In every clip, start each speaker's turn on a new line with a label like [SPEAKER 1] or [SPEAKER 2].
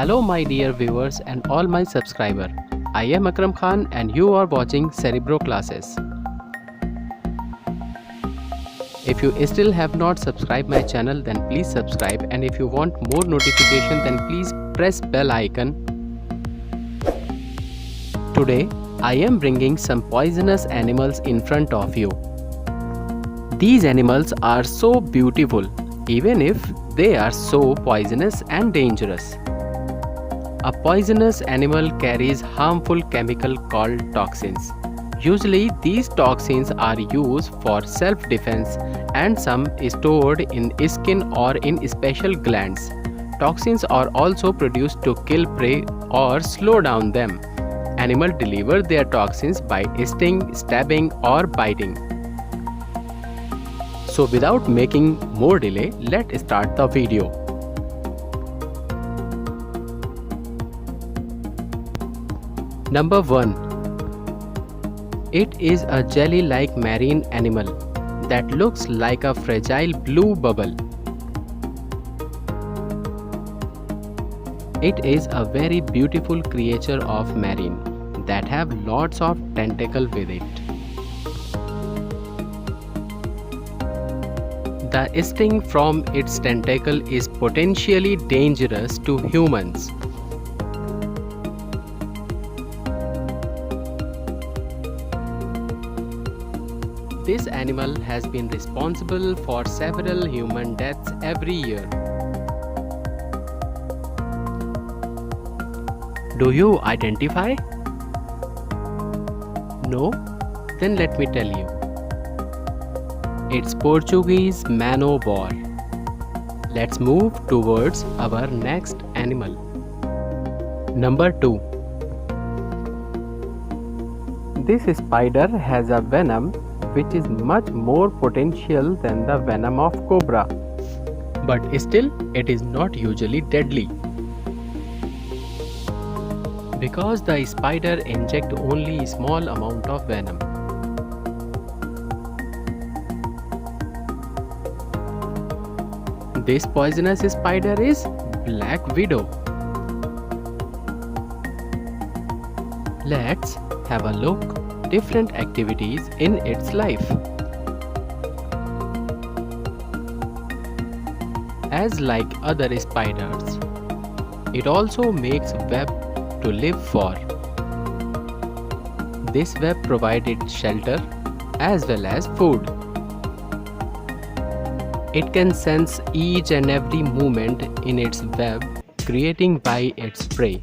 [SPEAKER 1] Hello my dear viewers and all my subscribers. I am Akram Khan and you are watching Cerebro Classes. If you still have not subscribed my channel, then please subscribe, and if you want more notification, then please press bell icon. Today I am bringing some poisonous animals in front of you. These animals are so beautiful even if they are so poisonous and dangerous. A poisonous animal carries harmful chemical called toxins. Usually these toxins are used for self-defense and some stored in skin or in special glands. Toxins are also produced to kill prey or slow down them. Animals deliver their toxins by sting, stabbing or biting. So without making more delay, let's start the video. Number 1. It is a jelly-like marine animal that looks like a fragile blue bubble. It is a very beautiful creature of marine that have lots of tentacles with it. The sting from its tentacle is potentially dangerous to humans. This animal has been responsible for several human deaths every year. Do you identify? No? Then let me tell you. It's Portuguese Mano boar. Let's move towards our next animal. Number 2. This spider has a venom which is much more potential than the venom of cobra. But still, it is not usually deadly. Because the spider injects only a small amount of venom. This poisonous spider is Black Widow. Let's have a look different activities in its life. As like other spiders, it also makes web to live for. This web provided shelter as well as food. It can sense each and every movement in its web created by its prey.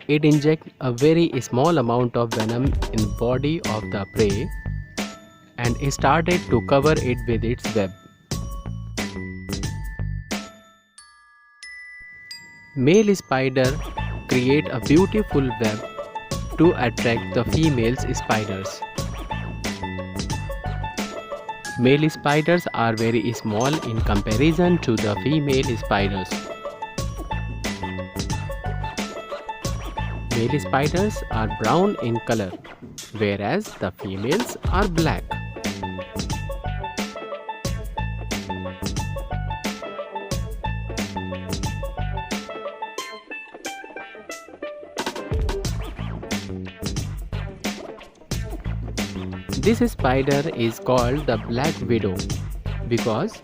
[SPEAKER 1] It injects a very small amount of venom in body of the prey and started to cover it with its web. Male spider create a beautiful web to attract the female spiders. Male spiders are very small in comparison to the female spiders. Male spiders are brown in color, whereas the females are black. This spider is called the Black Widow because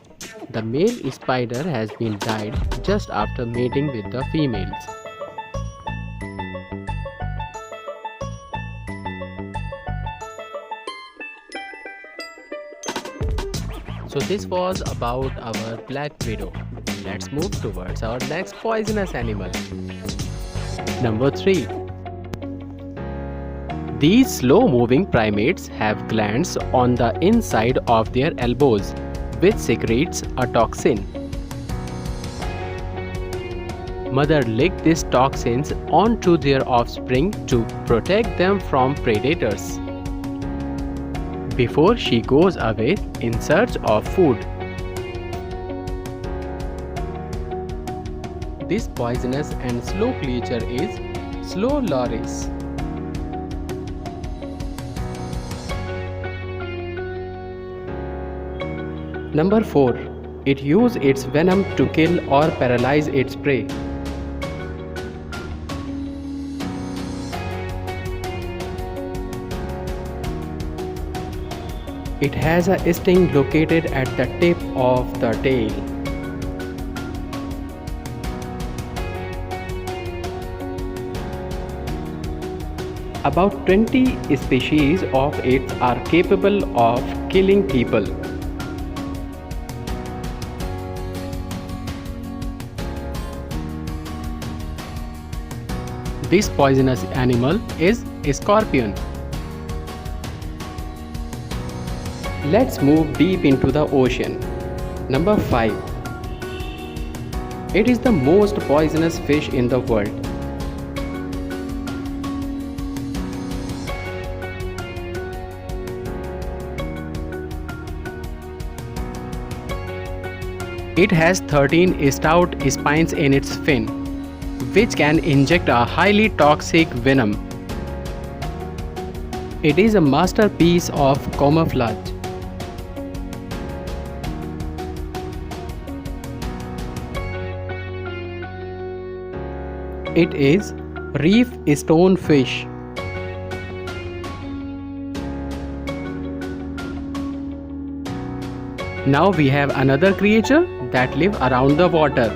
[SPEAKER 1] the male spider has been died just after mating with the females. So this was about our Black Widow. Let's move towards our next poisonous animal. Number 3. These slow-moving primates have glands on the inside of their elbows, which secretes a toxin. Mother lick these toxins onto their offspring to protect them from predators before she goes away in search of food. This poisonous and slow creature is Slow loris. Number 4. It uses its venom to kill or paralyze its prey. It has a sting located at the tip of the tail. About 20 species of it are capable of killing people. This poisonous animal is a scorpion. Let's move deep into the ocean. Number 5. It is the most poisonous fish in the world. It has 13 stout spines in its fin, which can inject a highly toxic venom. It is a masterpiece of camouflage. It is reef stonefish. Now we have another creature that live around the water.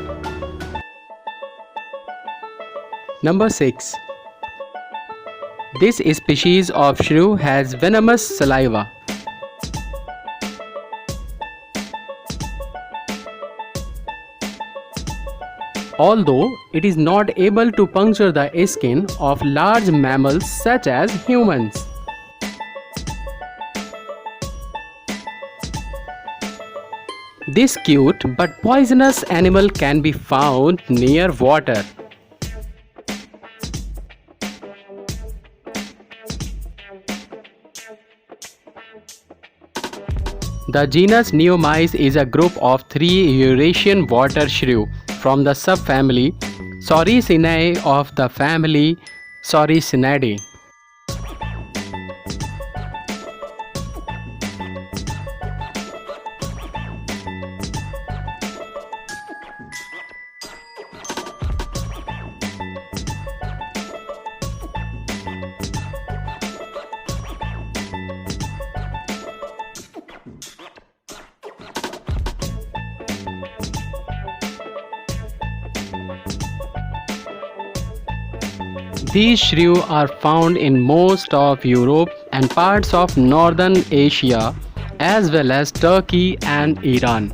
[SPEAKER 1] Number 6. This species of shrew has venomous saliva. Although it is not able to puncture the skin of large mammals such as humans. This cute but poisonous animal can be found near water. The genus Neomys is a group of 3 Eurasian water shrew from the subfamily Soricinae of the family Soricinidae. These shrew are found in most of Europe and parts of northern Asia, as well as Turkey and Iran.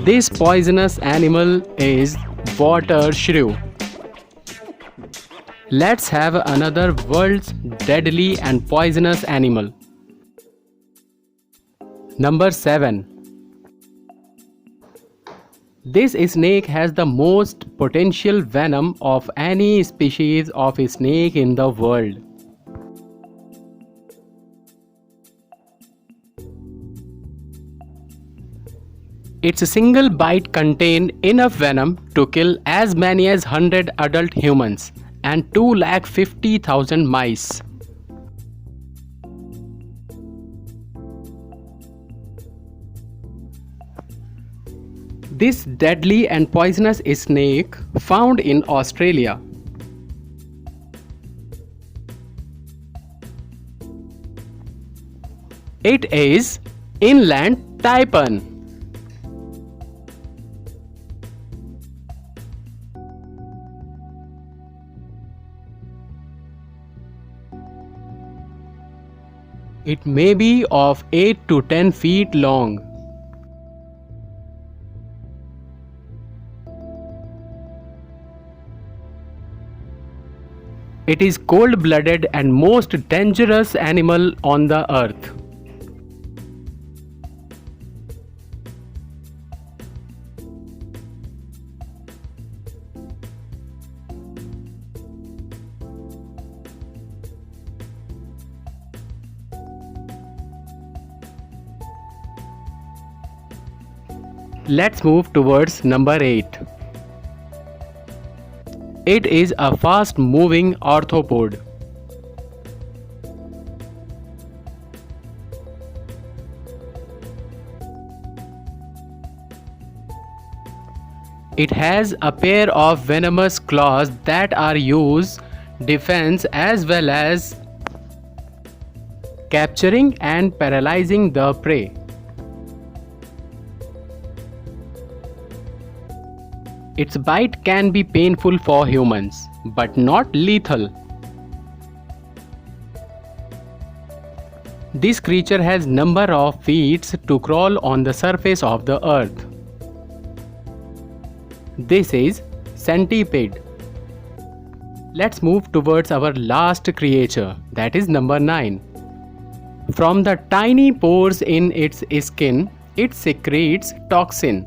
[SPEAKER 1] This poisonous animal is water shrew. Let's have another world's deadly and poisonous animal. Number 7. This snake has the most potential venom of any species of snake in the world. Its single bite contains enough venom to kill as many as 100 adult humans and 250,000 mice. This deadly and poisonous snake found in Australia. It is inland taipan. It may be of 8 to 10 feet long. It is cold-blooded and most dangerous animal on the earth. Let's move towards number 8. It is a fast moving arthropod. It has a pair of venomous claws that are used defense as well as capturing and paralyzing the prey. Its bite can be painful for humans, but not lethal. This creature has number of feet to crawl on the surface of the earth. This is centipede. Let's move towards our last creature, that is number 9. From the tiny pores in its skin, it secretes toxin.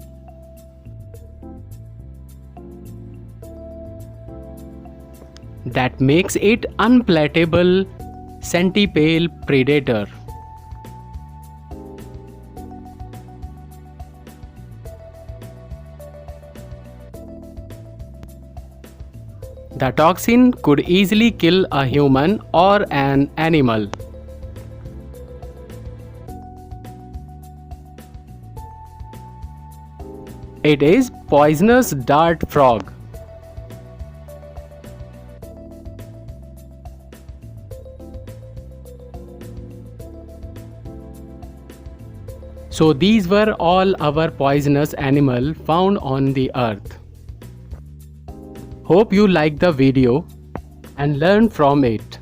[SPEAKER 1] That makes it unpalatable centipede predator. The toxin could easily kill a human or an animal. It is poisonous dart frog. So these were all our poisonous animals found on the earth. Hope you liked the video and learned from it.